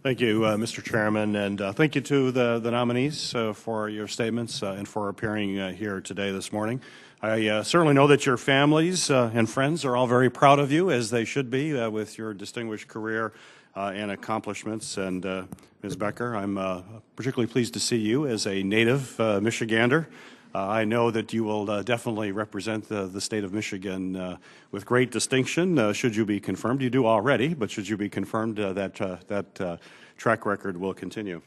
Thank you, Mr. Chairman, and thank you to the nominees for your statements and for appearing here today this morning. I certainly know that your families and friends are all very proud of you, as they should be, with your distinguished career and accomplishments. And Ms. Becker, I'm particularly pleased to see you as a native Michigander. I know that you will definitely represent the state of Michigan with great distinction, should you be confirmed. You do already, but should you be confirmed, that track record will continue.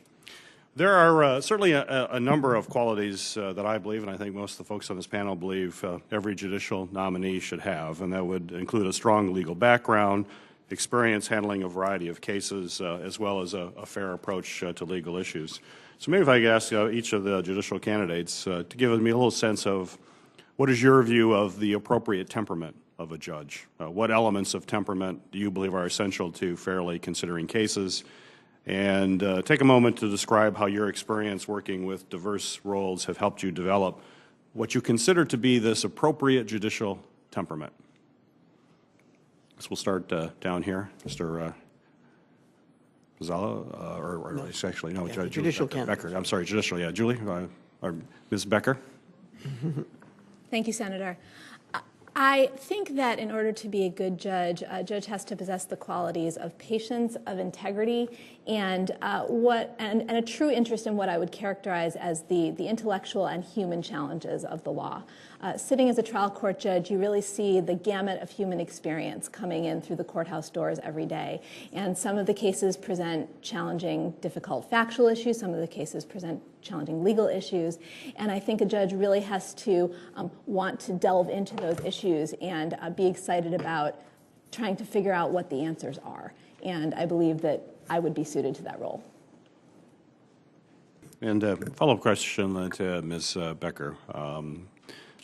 There are certainly a number of qualities that I believe, and I think most of the folks on this panel believe, every judicial nominee should have, and that would include a strong legal background, experience handling a variety of cases, as well as a fair approach to legal issues. So maybe if I could ask each of the judicial candidates to give me a little sense of what is your view of the appropriate temperament of a judge? What elements of temperament do you believe are essential to fairly considering cases? And take a moment to describe how your experience working with diverse roles have helped you develop what you consider to be this appropriate judicial temperament. So we'll start down here, Mr. Pizzala, or no. Actually, no, yeah, Judicial Becker. I'm sorry, Judicial, yeah. Julie, or Ms. Becker. Thank you, Senator. I think that in order to be a good judge, a judge has to possess the qualities of patience, of integrity, and a true interest in what I would characterize as the intellectual and human challenges of the law. Sitting as a trial court judge, you really see the gamut of human experience coming in through the courthouse doors every day. And some of the cases present challenging, difficult factual issues. Some of the cases present challenging legal issues. And I think a judge really has to want to delve into those issues and be excited about trying to figure out what the answers are. And I believe that I would be suited to that role. And a follow-up question to Ms. Becker.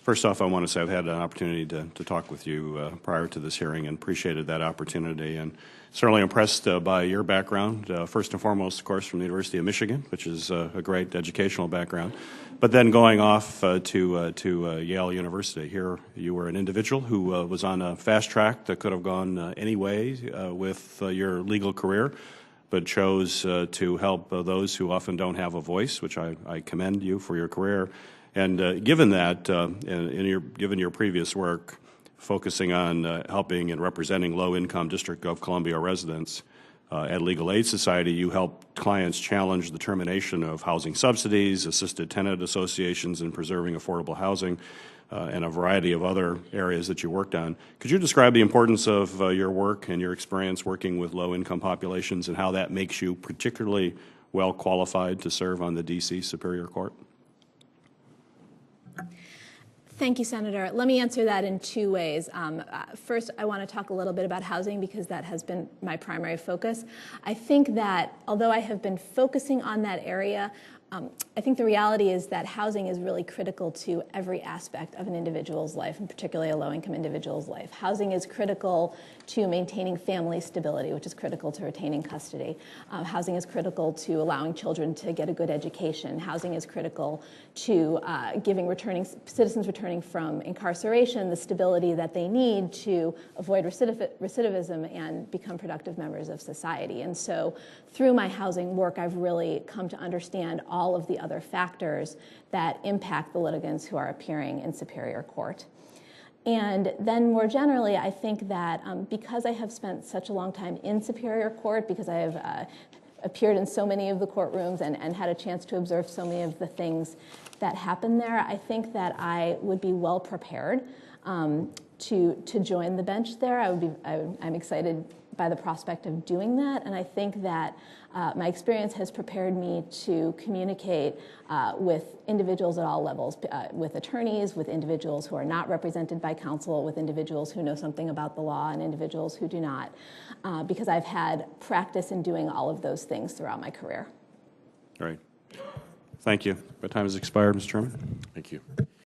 First off, I want to say I've had an opportunity to talk with you prior to this hearing and appreciated that opportunity, and certainly impressed by your background, first and foremost, of course, from the University of Michigan, which is a great educational background, but then going off to Yale University. Here you were an individual who was on a fast track that could have gone any way with your legal career, but chose to help those who often don't have a voice, which I commend you for your career. And given that, given your previous work focusing on helping and representing low-income District of Columbia residents at Legal Aid Society, you help clients challenge the termination of housing subsidies, assisted tenant associations in preserving affordable housing, and a variety of other areas that you worked on. Could you describe the importance of your work and your experience working with low-income populations and how that makes you particularly well qualified to serve on the D.C. Superior Court? Thank you, Senator. Let me answer that in two ways. First, I want to talk a little bit about housing because that has been my primary focus. I think that although I have been focusing on that area, I think the reality is that housing is really critical to every aspect of an individual's life, and particularly a low-income individual's life. Housing is critical to maintaining family stability, which is critical to retaining custody. Housing is critical to allowing children to get a good education. Housing is critical to giving citizens returning from incarceration the stability that they need to avoid recidivism and become productive members of society. And so through my housing work, I've really come to understand all of the other factors that impact the litigants who are appearing in Superior Court. And then more generally, I think that because I have spent such a long time in Superior Court, because I have appeared in so many of the courtrooms and had a chance to observe so many of the things that happen there, I think that I would be well prepared to join the bench there. I'm excited by the prospect of doing that, and I think that my experience has prepared me to communicate with individuals at all levels, with attorneys, with individuals who are not represented by counsel, with individuals who know something about the law and individuals who do not, because I've had practice in doing all of those things throughout my career. All right. Thank you. My time has expired, Mr. Chairman. Thank you.